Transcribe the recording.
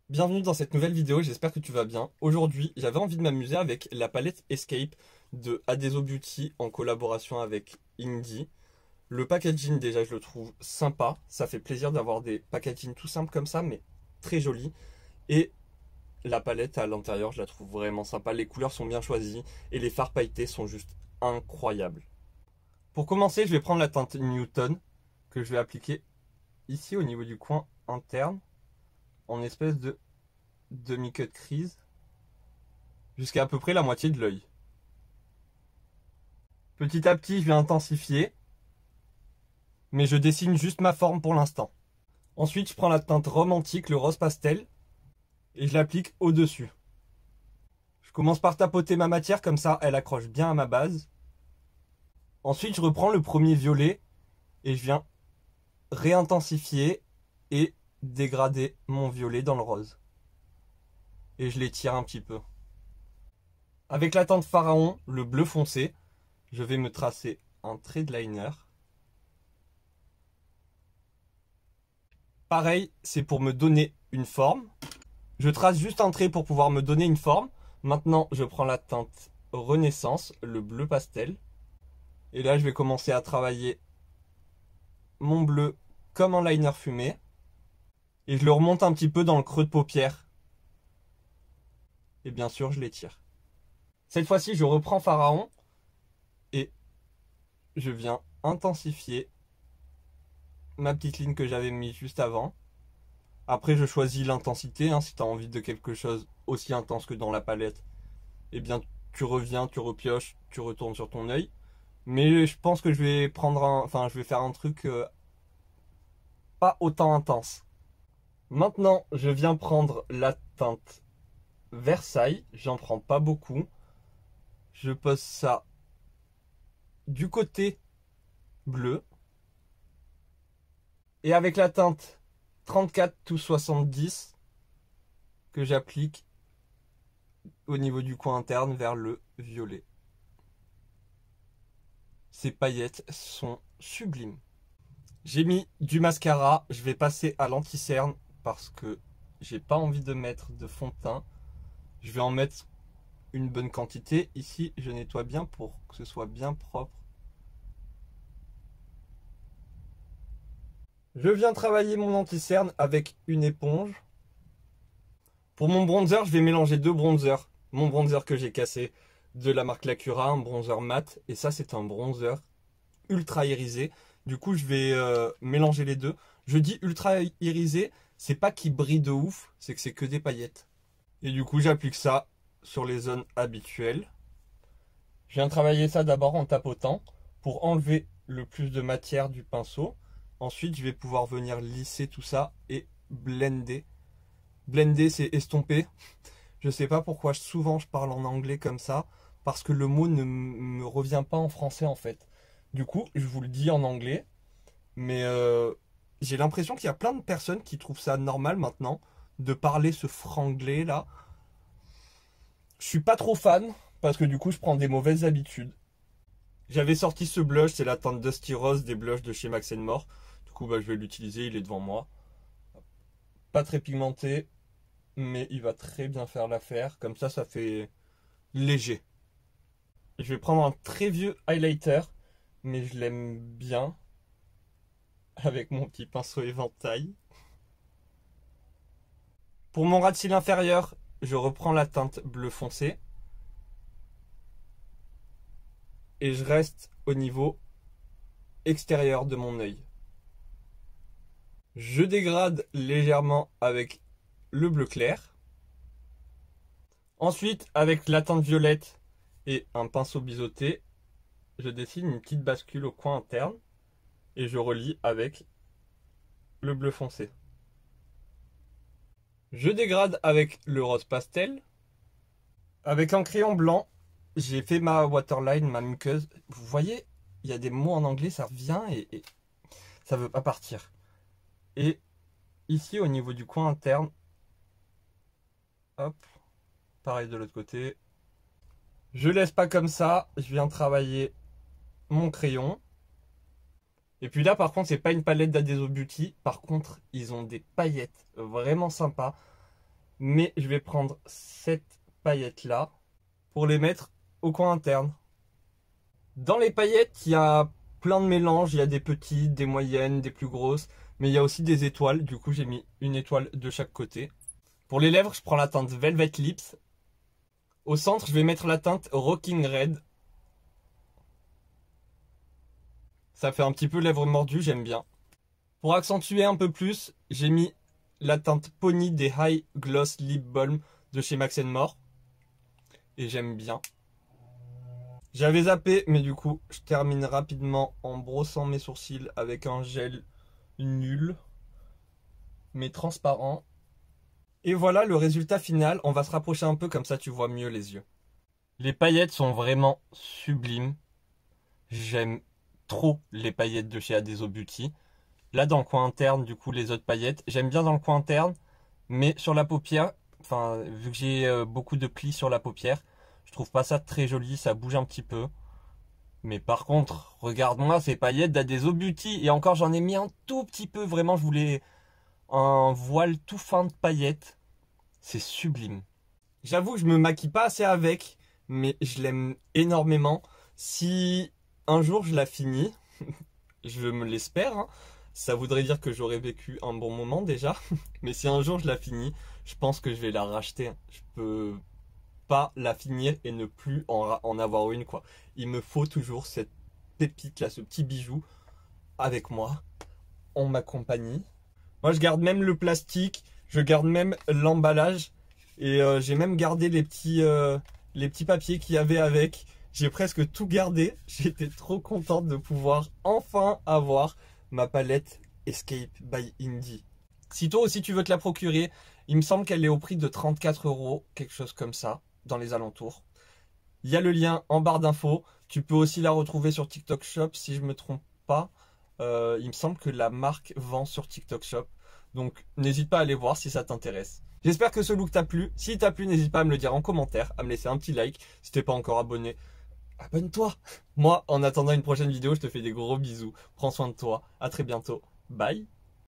Bienvenue dans cette nouvelle vidéo, j'espère que tu vas bien. Aujourd'hui, j'avais envie de m'amuser avec la palette Escape de Adeso Beauty en collaboration avec Indie. Le packaging déjà je le trouve sympa, ça fait plaisir d'avoir des packaging tout simples comme ça mais très jolis. Et la palette à l'intérieur je la trouve vraiment sympa, les couleurs sont bien choisies et les fards pailletés sont juste incroyables. Pour commencer je vais prendre la teinte Newton que je vais appliquer ici au niveau du coin interne en espèce de demi-cut crease jusqu'à peu près la moitié de l'œil. Petit à petit, je vais intensifier, mais je dessine juste ma forme pour l'instant. Ensuite, je prends la teinte romantique, le rose pastel, et je l'applique au-dessus. Je commence par tapoter ma matière, comme ça elle accroche bien à ma base. Ensuite, je reprends le premier violet et je viens réintensifier et dégrader mon violet dans le rose. Et je l'étire un petit peu. Avec la teinte Pharaon, le bleu foncé, je vais me tracer un trait de liner. Pareil, c'est pour me donner une forme. Je trace juste un trait pour pouvoir me donner une forme. Maintenant, je prends la teinte Renaissance, le bleu pastel. Et là, je vais commencer à travailler mon bleu comme un liner fumé. Et je le remonte un petit peu dans le creux de paupière. Et bien sûr, je l'étire. Cette fois-ci, je reprends Pharaon. Et je viens intensifier ma petite ligne que j'avais mise juste avant. Après, je choisis l'intensité. Si tu as envie de quelque chose aussi intense que dans la palette, eh bien, tu reviens, tu repioches, tu retournes sur ton œil. Mais je pense que je vais je vais faire un truc pas autant intense. Maintenant, je viens prendre la teinte Versailles. J'en prends pas beaucoup. Je pose ça du côté bleu. Et avec la teinte 34 to 70 que j'applique au niveau du coin interne vers le violet. Ces paillettes sont sublimes. J'ai mis du mascara, je vais passer à l'anti-cerne parce que j'ai pas envie de mettre de fond de teint. Je vais en mettre une bonne quantité. Ici, je nettoie bien pour que ce soit bien propre. Je viens travailler mon anti-cerne avec une éponge. Pour mon bronzer, je vais mélanger deux bronzers. Mon bronzer que j'ai cassé de la marque Lacura, un bronzer mat. Et ça, c'est un bronzer ultra irisé. Du coup, je vais mélanger les deux. Je dis ultra irisé, c'est pas qu'il brille de ouf, c'est que c'est que des paillettes. Et du coup, j'applique ça sur les zones habituelles. Je viens travailler ça d'abord en tapotant pour enlever le plus de matière du pinceau. Ensuite, je vais pouvoir venir lisser tout ça et blender. Blender, c'est estomper. Je sais pas pourquoi souvent je parle en anglais comme ça, parce que le mot ne me revient pas en français en fait. Du coup, je vous le dis en anglais, mais j'ai l'impression qu'il y a plein de personnes qui trouvent ça normal maintenant de parler ce franglais là. Je suis pas trop fan, parce que du coup je prends des mauvaises habitudes. J'avais sorti ce blush, c'est la teinte Dusty Rose des blushs de chez Max More. Du coup, je vais l'utiliser, il est devant moi. Pas très pigmenté, mais il va très bien faire l'affaire. Comme ça fait léger. Je vais prendre un très vieux highlighter, mais je l'aime bien. Avec mon petit pinceau éventail. Pour mon ras de cils inférieur, je reprends la teinte bleu foncé. Et je reste au niveau extérieur de mon œil. Je dégrade légèrement avec le bleu clair. Ensuite, avec la teinte violette et un pinceau biseauté, je dessine une petite bascule au coin interne et je relie avec le bleu foncé. Je dégrade avec le rose pastel. Avec un crayon blanc, j'ai fait ma waterline, ma muqueuse. Vous voyez, il y a des mots en anglais, ça revient et ça veut pas partir. Et ici, au niveau du coin interne, hop, pareil de l'autre côté. Je laisse pas comme ça, je viens travailler mon crayon. Et puis là, par contre, c'est pas une palette d'Adeso Beauty. Par contre, ils ont des paillettes vraiment sympas. Mais je vais prendre cette paillette là pour les mettre au coin interne. Dans les paillettes, il y a plein de mélanges. Il y a des petites, des moyennes, des plus grosses. Mais il y a aussi des étoiles. Du coup, j'ai mis une étoile de chaque côté. Pour les lèvres, je prends la teinte Velvet Lips. Au centre, je vais mettre la teinte Rocking Red. Ça fait un petit peu lèvres mordues, j'aime bien. Pour accentuer un peu plus, j'ai mis la teinte Pony des High Gloss Lip Balm de chez Max More. Et j'aime bien. J'avais zappé, mais du coup, je termine rapidement en brossant mes sourcils avec un gel nul, mais transparent. Et voilà le résultat final. On va se rapprocher un peu, comme ça tu vois mieux les yeux. Les paillettes sont vraiment sublimes. J'aime trop les paillettes de chez Adeso Beauty. Là, dans le coin interne, du coup, les autres paillettes. J'aime bien dans le coin interne, mais sur la paupière, enfin, vu que j'ai beaucoup de plis sur la paupière, je trouve pas ça très joli, ça bouge un petit peu. Mais par contre, regarde-moi ces paillettes d'Adeso Beauty. Et encore, j'en ai mis un tout petit peu. Vraiment, je voulais un voile tout fin de paillettes. C'est sublime. J'avoue que je me maquille pas assez avec, mais je l'aime énormément. Si un jour je la finis, je me l'espère, hein, ça voudrait dire que j'aurais vécu un bon moment déjà. Mais si un jour je la finis, je pense que je vais la racheter. Je peux pas la finir et ne plus en avoir une, quoi. Il me faut toujours cette pépite là, ce petit bijou avec moi, en ma compagnie. Moi je garde même le plastique, je garde même l'emballage et j'ai même gardé les petits papiers qu'il y avait avec. J'ai presque tout gardé. J'étais trop contente de pouvoir enfin avoir ma palette Escape by Indie. Si toi aussi tu veux te la procurer, il me semble qu'elle est au prix de 34 €, quelque chose comme ça, dans les alentours. Il y a le lien en barre d'infos. Tu peux aussi la retrouver sur TikTok Shop si je me trompe pas. Il me semble que la marque vend sur TikTok Shop. Donc n'hésite pas à aller voir si ça t'intéresse. J'espère que ce look t'a plu. Si t'a plu, n'hésite pas à me le dire en commentaire, à me laisser un petit like. Si t'es pas encore abonné, abonne-toi. Moi, en attendant une prochaine vidéo, je te fais des gros bisous. Prends soin de toi. À très bientôt. Bye.